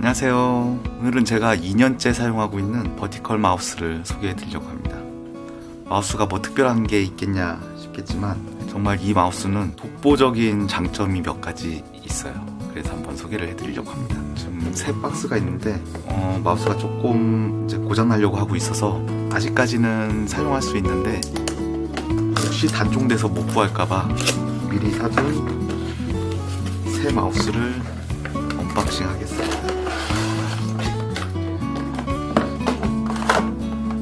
안녕하세요. 오늘은 제가 2년째 사용하고 있는 버티컬 마우스를 소개해 드리려고 합니다. 마우스가 뭐 특별한 게 있겠냐 싶겠지만 정말 이 마우스는 독보적인 장점이 몇 가지 있어요. 그래서 한번 소개를 해 드리려고 합니다. 지금 새 박스가 있는데 마우스가 조금 이제 고장 나려고 하고 있어서 아직까지는 사용할 수 있는데 혹시 단종돼서 못 구할까봐 미리 사둔 새 마우스를 언박싱 하겠습니다.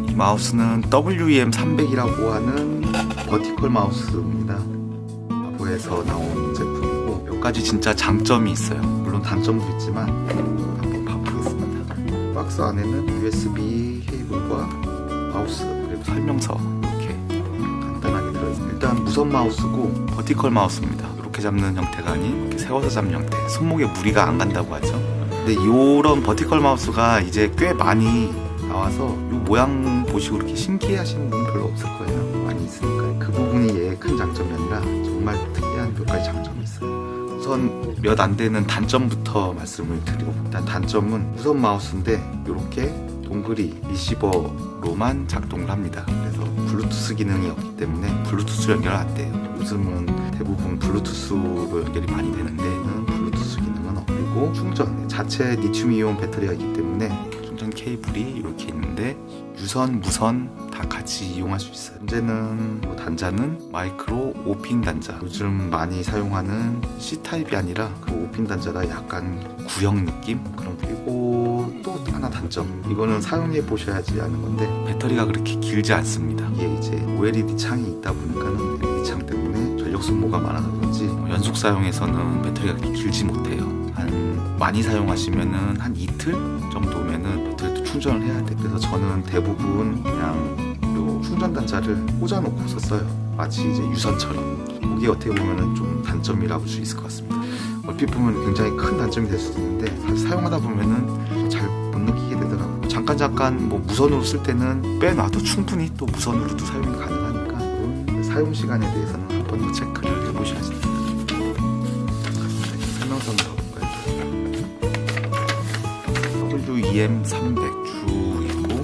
이 마우스는 WEM300이라고 하는 버티컬 마우스입니다. 아보에서 나온 제품이고 몇 가지 진짜 장점이 있어요. 물론 단점도 있지만 한번 봐보겠습니다. 박스 안에는 USB 케이블과 마우스 그리고 설명서 이렇게 간단하게 들어있습니다. 일단 무선 마우스고 버티컬 마우스입니다. 이렇게 잡는 형태가 아닌 이렇게 세워서 잡는 형태. 손목에 무리가 안 간다고 하죠. 근데 이런 버티컬 마우스가 이제 꽤 많이 나와서 이 모양 보시고 이렇게 신기해 하시는 분은 별로 없을 거예요. 많이 있으니까. 그 부분이 얘의 큰 장점이 아니라 정말 특이한 몇 가지 장점이 있어요. 우선 몇 안 되는 단점부터 말씀을 드리고, 일단 단점은 무선 마우스인데 이렇게 동글이 리시버로만 작동을 합니다. 그래서 블루투스 기능이 없기 때문에 블루투스 연결 안 돼요. 요즘은 대부분 블루투스로 연결이 많이 되는데 블루투스 기능은 없고, 충전 자체 리튬이온 배터리가 있기 때문에 충전 케이블이 이렇게 있는데 유선, 무선 다 같이 이용할 수 있어요. 문제는 단자는 마이크로 5핀 단자. 요즘 많이 사용하는 C타입이 아니라 그 5핀 단자라 약간 구형 느낌? 그리고 또 하나 단점. 이거는 사용해 보셔야지 아는 건데 배터리가 그렇게 길지 않습니다. 이게 이제 OLED 창이 있다 보니까는 LED 창 때문에 전력 소모가 많아서 그런지 연속 사용해서는 배터리가 그렇게 길지 못해요. 많이 사용하시면은 한 이틀 정도면은 배터리도 충전을 해야 돼. 그래서 저는 대부분 그냥 요 충전 단자를 꽂아놓고 썼어요. 마치 이제 유선처럼. 그게 어떻게 보면은 좀 단점이라고 볼 수 있을 것 같습니다. 얼핏 보면 굉장히 큰 단점이 될 수도 있는데 사실 사용하다 보면은 잘 못 느끼게 되더라고요. 잠깐 뭐 무선으로 쓸 때는 빼놔도 충분히 또 무선으로도 사용이 가능하니까 사용 시간에 대해서는 한 번 더 체크를 해보셔야 됩니다. 설명서는 WEM300 줄이고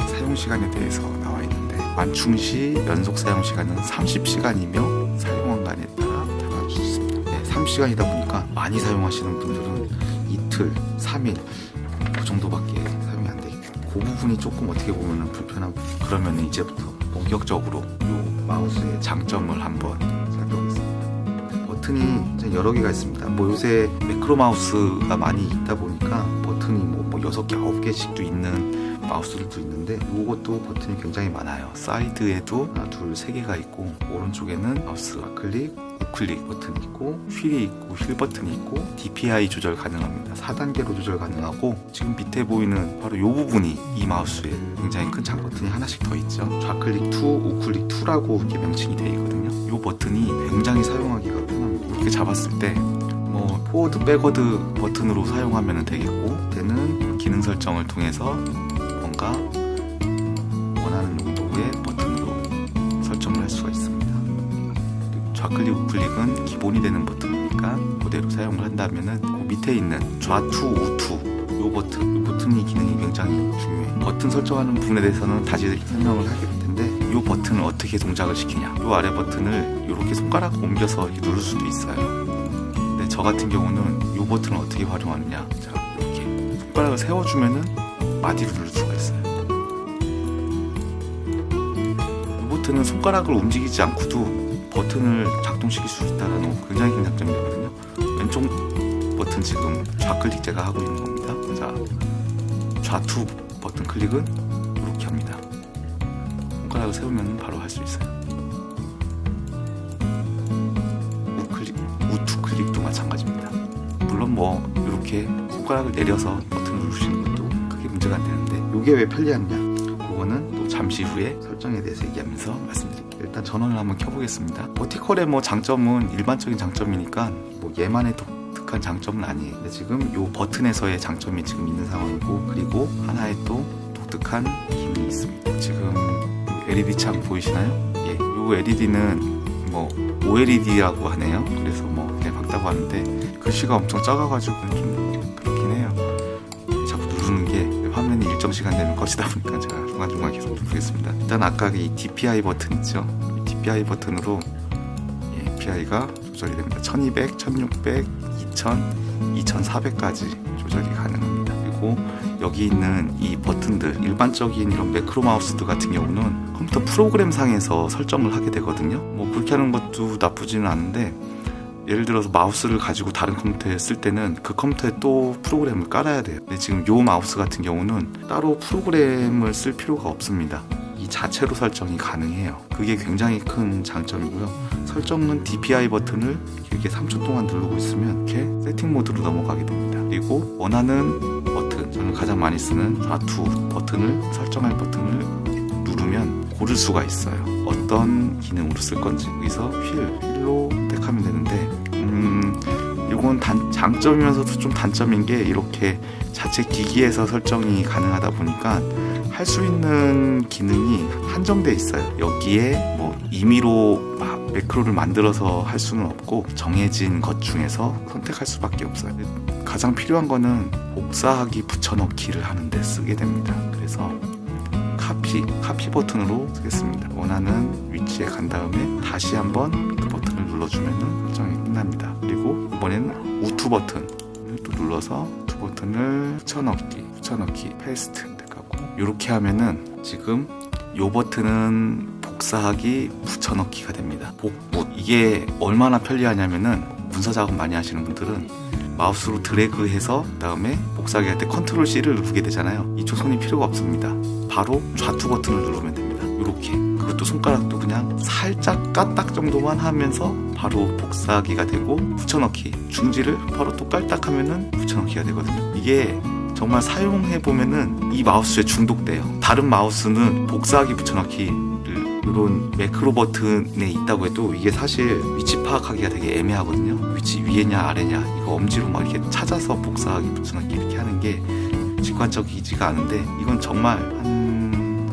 사용 시간에 대해서 나와 있는데 완충 시 연속 사용 시간은 30시간이며 사용한간에 따라 달라질 수 있습니다. 30시간이다 보니까 많이 사용하시는 분들은 이틀, 3일 그 정도밖에 사용이 안 되겠고, 그 부분이 조금 어떻게 보면 불편하고, 그러면 이제부터 본격적으로 이 마우스의 장점을 한번 살펴보겠습니다. 버튼이 여러 개가 있습니다. 뭐 요새 매크로 마우스가 많이 있다 보니까 버튼이 뭐 6개, 9개씩도 있는 마우스들도 있는데 이것도 버튼이 굉장히 많아요. 사이드에도 하나, 둘, 3개가 있고, 오른쪽에는 마우스 클릭, 우클릭 버튼이 있고, 휠이 있고, 휠 버튼이 있고, DPI 조절 가능합니다. 4단계로 조절 가능하고, 지금 밑에 보이는 바로 이 부분이 이 마우스에 굉장히 큰 장 버튼이 하나씩 더 있죠. 좌클릭 2, 우클릭 2라고 이렇게 명칭이 되어 있거든요. 이 버튼이 굉장히 사용하기가 편합니다. 이렇게 잡았을 때 뭐 포워드, 백워드 버튼으로 사용하면 되겠고, 때는 기능 설정을 통해서 뭔가 원하는 용도의 버튼으로 설정을 할 수가 있습니다. 그리고 좌클릭, 우클릭은 기본이 되는 버튼이니까 그대로 사용을 한다면은 그 밑에 있는 좌투, 우투 이 버튼이 기능이 굉장히 중요해요. 버튼 설정하는 부분에 대해서는 다시 설명을 하게 될 텐데, 이 버튼을 어떻게 동작을 시키냐, 이 아래 버튼을 이렇게 손가락 옮겨서 이렇게 누를 수도 있어요. 근데 저 같은 경우는 이 버튼을 어떻게 활용하느냐, 자, 이렇게 손가락을 세워주면은 마디로 누를 수가 있어요. 이 버튼은 손가락을 움직이지 않고도 버튼을 작동시킬 수 있다는 굉장히 큰 장점이거든요. 왼쪽 버튼 지금 좌클릭 제가 하고 있는 겁니다. 자, 좌투 버튼 클릭은 이렇게 합니다. 손가락을 세우면 바로 할 수 있어요. 우투 클릭도 마찬가지입니다. 물론 뭐 이렇게 손가락을 내려서 버튼을 누르시는 것도 크게 문제가 안 되는데, 이게 왜 편리하냐, 그거는 또 잠시 후에 설정에 대해서 얘기하면서 말씀드릴게요. 일단 전원을 한번 켜보겠습니다. 버티컬의 뭐 장점은 일반적인 장점이니까 뭐 얘만의 독특한 장점은 아니에요. 근데 지금 이 버튼에서의 장점이 지금 있는 상황이고, 그리고 하나의 또 독특한 기능이 있습니다. 지금 LED 창 보이시나요? 예, 이 LED는 뭐 OLED라고 하네요. 그래서 뭐 그냥 박다고 하는데 글씨가 엄청 작아가지고 좀 그렇긴 해요. 일정 시간 되면 꺼지다 보니까 제가 중간중간 계속 누르겠습니다. 일단 아까 이 DPI 버튼 있죠. 이 DPI 버튼으로 PI가 조절이 됩니다. 1200, 1600, 2000, 2400까지 조절이 가능합니다. 그리고 여기 있는 이 버튼들, 일반적인 이런 매크로 마우스들 같은 경우는 컴퓨터 프로그램 상에서 설정을 하게 되거든요. 뭐 그렇게 하는 것도 나쁘지는 않은데, 예를 들어서 마우스를 가지고 다른 컴퓨터에 쓸 때는 그 컴퓨터에 또 프로그램을 깔아야 돼요. 근데 지금 이 마우스 같은 경우는 따로 프로그램을 쓸 필요가 없습니다. 이 자체로 설정이 가능해요. 그게 굉장히 큰 장점이고요. 설정은 DPI 버튼을 길게 3초 동안 누르고 있으면 이렇게 세팅 모드로 넘어가게 됩니다. 그리고 원하는 버튼, 저는 가장 많이 쓰는 좌투 버튼을, 설정할 버튼을 누르면 고를 수가 있어요. 어떤 기능으로 쓸 건지. 여기서 휠로 택하면 되는데, 이건 장점이면서도 좀 단점인 게, 이렇게 자체 기기에서 설정이 가능하다 보니까 할 수 있는 기능이 한정돼 있어요. 여기에 뭐 임의로 매크로를 만들어서 할 수는 없고, 정해진 것 중에서 선택할 수밖에 없어요. 가장 필요한 거는 복사하기 붙여넣기를 하는데 쓰게 됩니다. 그래서 카피 버튼으로 쓰겠습니다. 원하는 위치에 간 다음에 다시 한번 그 버튼을 눌러주면 설정이 끝납니다. 그리고 이번에는 우투 버튼을 또 눌러서 우투 버튼을 붙여넣기, 페이스트 택하고, 이렇게 하면은 지금 이 버튼은 복사하기, 붙여넣기가 됩니다. 복붙. 이게 얼마나 편리하냐면은, 문서 작업 많이 하시는 분들은 마우스로 드래그해서 그다음에 복사하기 할 때 컨트롤 C를 누르게 되잖아요. 이쪽 손이 필요가 없습니다. 바로 좌투 버튼을 누르면 됩니다. 이렇게. 그것도 손가락도 그냥 살짝 까딱 정도만 하면서 바로 복사하기가 되고, 붙여넣기, 중지를 바로 또 깔딱 하면은 붙여넣기가 되거든요. 이게 정말 사용해보면은 이 마우스에 중독돼요. 다른 마우스는 복사하기, 붙여넣기 이런 매크로 버튼에 있다고 해도 이게 사실 위치 파악하기가 되게 애매하거든요. 위치 위에냐 아래냐 이거 엄지로 막 이렇게 찾아서 복사하기, 붙여넣기 이렇게 하는 게 직관적이지가 않은데, 이건 정말 한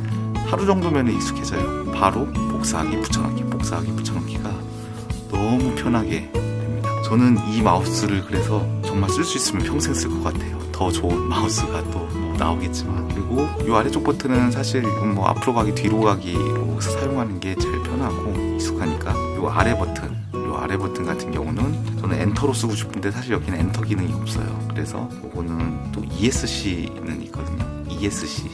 하루 정도면 익숙해져요. 바로 복사하기, 붙여넣기가 너무 편하게 됩니다. 저는 이 마우스를 그래서 정말 쓸 수 있으면 평생 쓸 것 같아요. 더 좋은 마우스가 또 나오겠지만. 그리고 이 아래쪽 버튼은 사실 뭐 앞으로 가기, 뒤로 가기로 사용하는 게 제일 편하고 익숙하니까. 이 아래 버튼 같은 경우는 저는 엔터로 쓰고 싶은데, 사실 여기는 엔터 기능이 없어요. 그래서 이거는 또 ESC는 있거든요. ESC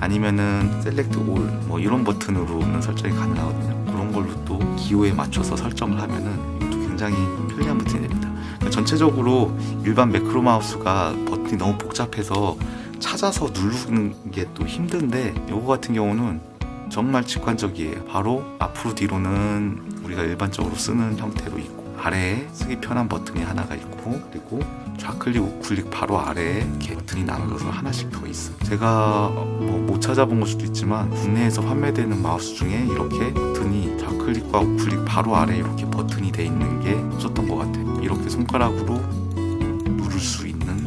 아니면은 셀렉트 올 뭐 이런 버튼으로는 설정이 가능하거든요. 그런 걸로 또 기호에 맞춰서 설정을 하면은 이것도 굉장히 편리한 버튼이 됩니다. 그러니까 전체적으로 일반 매크로 마우스가 버튼이 너무 복잡해서 찾아서 누르는 게 또 힘든데, 이거 같은 경우는 정말 직관적이에요. 바로 앞으로 뒤로는 우리가 일반적으로 쓰는 형태로 있고, 아래에 쓰기 편한 버튼이 하나가 있고, 그리고 좌클릭, 우클릭 바로 아래에 이렇게 버튼이 나눠져서 하나씩 더 있어요. 제가 뭐 못 찾아본 걸 수도 있지만 국내에서 판매되는 마우스 중에 이렇게 버튼이 좌클릭과 우클릭 바로 아래에 이렇게 버튼이 돼 있는 게 없었던 것 같아요. 이렇게 손가락으로 누를 수 있는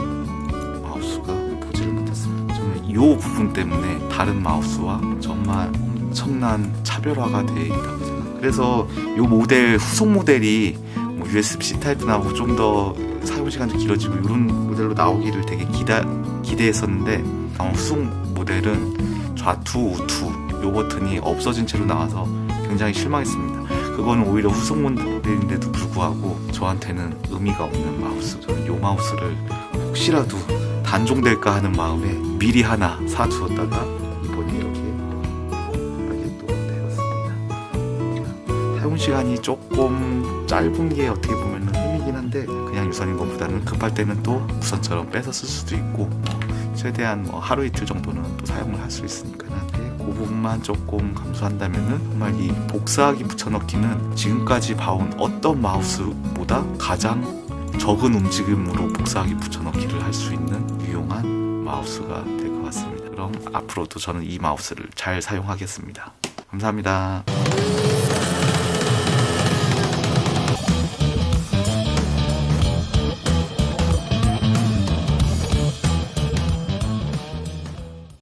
마우스가 보지를 못했습니다. 저는 이 부분 때문에 다른 마우스와 정말 엄청난 차별화가 되어 있다고 생각해요. 그래서 이 모델, 후속 모델이 뭐 USB-C 타입도 나오고 좀 더 사용시간도 길어지고 이런 모델로 나오기를 되게 기대했었는데, 후속 모델은 좌투, 우투 이 버튼이 없어진 채로 나와서 굉장히 실망했습니다. 그거는 오히려 후속 모델인데도 불구하고 저한테는 의미가 없는 마우스. 저는 이 마우스를 혹시라도 단종될까 하는 마음에 미리 하나 사두었다가 이번에 이렇게 하게 또 되었습니다. 사용 시간이 조금 짧은 게 어떻게 보면 흠이긴 한데, 그냥 유선인 것보다는 급할 때는 또 무선처럼 빼서 쓸 수도 있고, 최대한 뭐 하루 이틀 정도는 또 사용을 할 수 있으니까. 그 부분만 조금 감소한다면은 정말 이 복사하기, 붙여넣기는 지금까지 봐온 어떤 마우스보다 가장 적은 움직임으로 복사하기, 붙여넣기를 할 수 있는 유용한 마우스가 될 것 같습니다. 그럼 앞으로도 저는 이 마우스를 잘 사용하겠습니다. 감사합니다.